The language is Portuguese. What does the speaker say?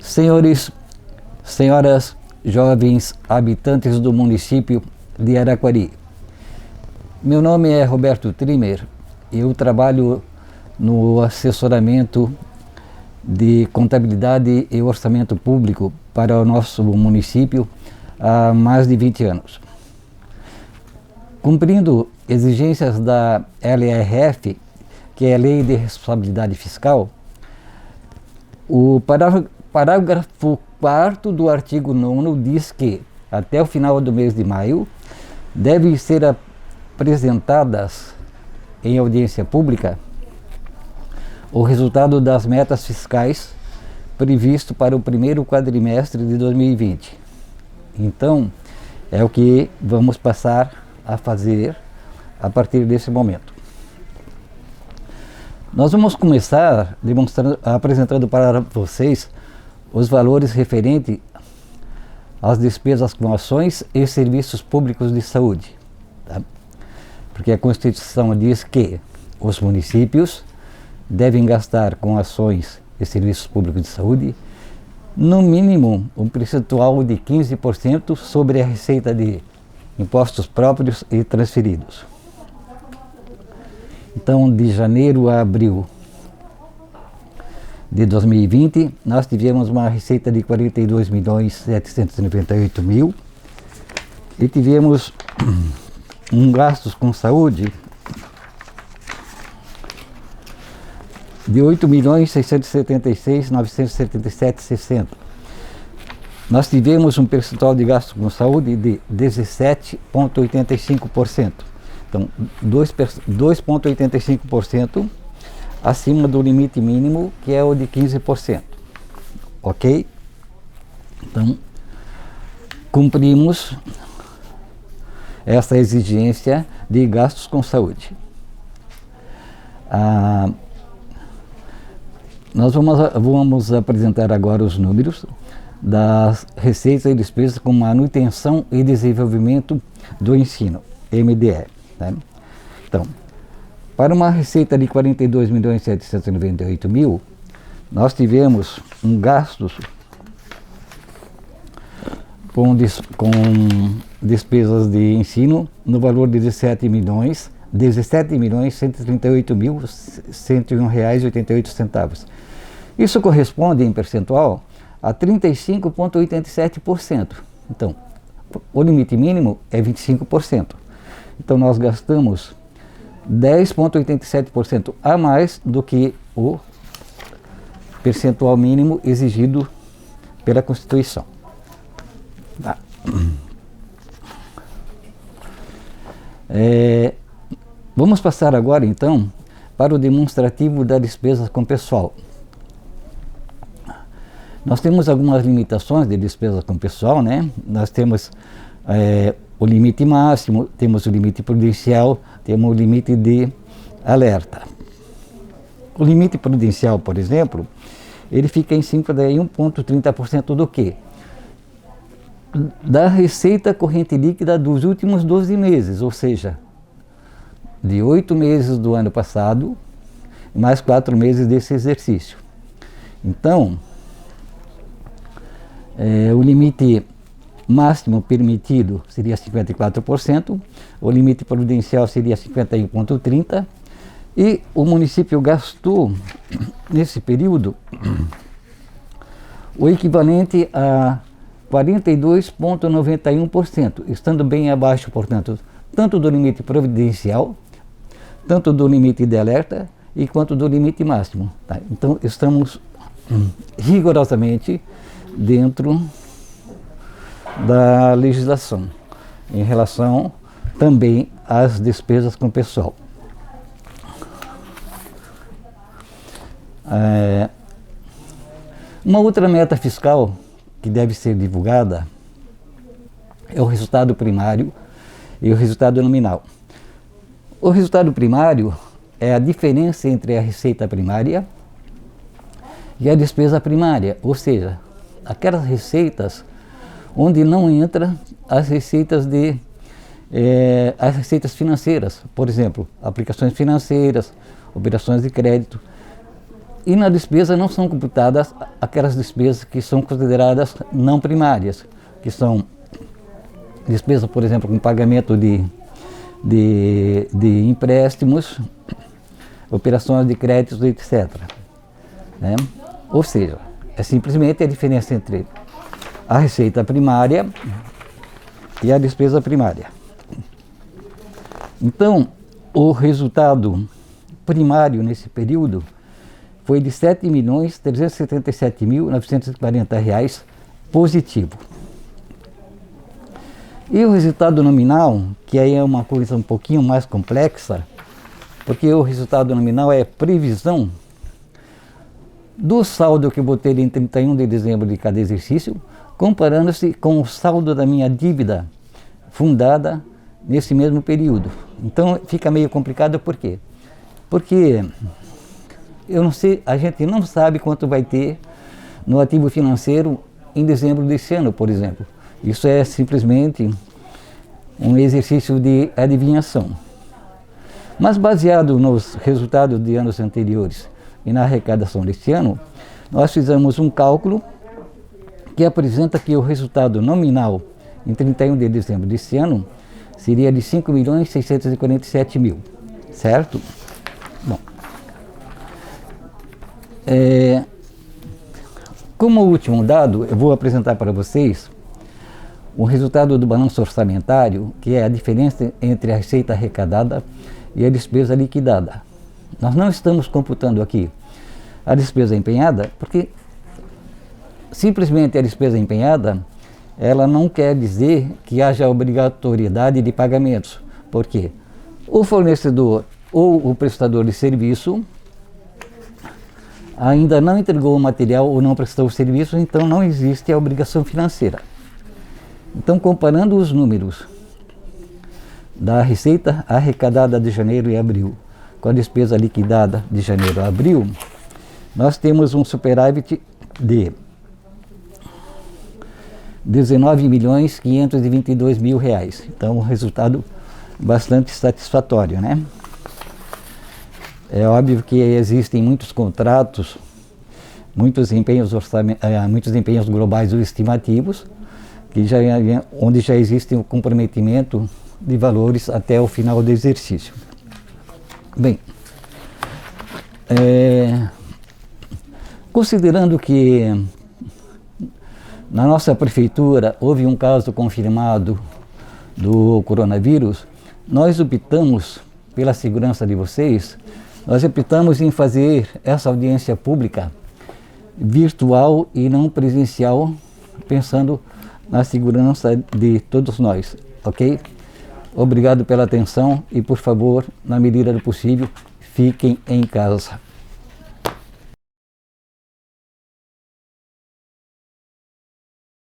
Senhores, senhoras, jovens habitantes do município de Araquari, meu nome é Roberto Trimmer, eu trabalho no assessoramento de contabilidade e orçamento público para o nosso município há mais de 20 anos. Cumprindo exigências da LRF, que é a Lei de Responsabilidade Fiscal, o parágrafo 4º do artigo 9º diz que, até o final do mês de maio, devem ser apresentadas em audiência pública o resultado das metas fiscais previsto para o primeiro quadrimestre de 2020. Então, é o que vamos passar a fazer a partir desse momento. Nós vamos começar apresentando para vocês os valores referentes às despesas com ações e serviços públicos de saúde, tá? Porque a Constituição diz que os municípios devem gastar com ações e serviços públicos de saúde no mínimo um percentual de 15% sobre a receita de impostos próprios e transferidos. Então, de janeiro a abril de 2020, nós tivemos uma receita de 42.798.000 e tivemos gastos com saúde de 8.676.977,60. Nós tivemos um percentual de gasto com saúde de 17,85%. Então, 2,85% acima do limite mínimo, que é o de 15%. Ok? Então, cumprimos essa exigência de gastos com saúde. Nós vamos apresentar agora os números das receitas e despesas com manutenção e desenvolvimento do ensino, MDE. Né? Então, para uma receita de 42.798.000, nós tivemos um gasto com despesas de ensino no valor de R$17.138.101,88. Isso corresponde em percentual a 35,87%. Então, o limite mínimo é 25%. Então, nós gastamos 10,87% a mais do que o percentual mínimo exigido pela Constituição. Tá. Vamos passar agora, então, para o demonstrativo da despesa com pessoal. Nós temos algumas limitações de despesa com pessoal, né? Nós temos o limite máximo, temos o limite prudencial, temos o limite de alerta. O limite prudencial, por exemplo, ele fica em 51,30% do quê? Da receita corrente líquida dos últimos 12 meses, ou seja, de 8 meses do ano passado, mais 4 meses desse exercício. Então, o limite máximo permitido seria 54%, o limite prudencial seria 51,30%, e o município gastou, nesse período, o equivalente a 42,91%, estando bem abaixo, portanto, tanto do limite providencial, tanto do limite de alerta e quanto do limite máximo. Tá? Então, estamos rigorosamente dentro da legislação em relação também às despesas com pessoal. Uma outra meta fiscal que deve ser divulgada é o resultado primário e o resultado nominal. O resultado primário é a diferença entre a receita primária e a despesa primária, ou seja, aquelas receitas onde não entra as receitas financeiras, por exemplo, aplicações financeiras, operações de crédito. E na despesa não são computadas aquelas despesas que são consideradas não primárias, que são despesa, por exemplo, com pagamento de empréstimos, operações de créditos, etc. Né? Ou seja, é simplesmente a diferença entre a receita primária e a despesa primária. Então, o resultado primário nesse período foi de R$ 7.377.940 positivo. E o resultado nominal, que aí é uma coisa um pouquinho mais complexa, porque o resultado nominal é previsão do saldo que eu botei em 31 de dezembro de cada exercício, comparando-se com o saldo da minha dívida fundada nesse mesmo período. Então fica meio complicado, por quê? Porque eu não sei, a gente não sabe quanto vai ter no ativo financeiro em dezembro desse ano, por exemplo. Isso é simplesmente um exercício de adivinhação. Mas baseado nos resultados de anos anteriores e na arrecadação deste ano, nós fizemos um cálculo que apresenta que o resultado nominal em 31 de dezembro deste ano seria de 5.647.000, certo? Bom, como último dado, eu vou apresentar para vocês o resultado do balanço orçamentário, que é a diferença entre a receita arrecadada e a despesa liquidada. Nós não estamos computando aqui a despesa empenhada, porque simplesmente a despesa empenhada, ela não quer dizer que haja obrigatoriedade de pagamentos. Por quê? O fornecedor ou o prestador de serviço ainda não entregou o material ou não prestou o serviço, então não existe a obrigação financeira. Então, comparando os números da receita arrecadada de janeiro e abril com a despesa liquidada de janeiro a abril, nós temos um superávit de R$ 19.522.000. Então, um resultado bastante satisfatório, né? É óbvio que existem muitos contratos, muitos empenhos globais ou estimativos, onde já existe um comprometimento de valores até o final do exercício. Bem, considerando que na nossa prefeitura houve um caso confirmado do coronavírus, nós optamos, pela segurança de vocês, nós optamos em fazer essa audiência pública virtual e não presencial, pensando na segurança de todos nós, ok? Obrigado pela atenção e, por favor, na medida do possível, fiquem em casa.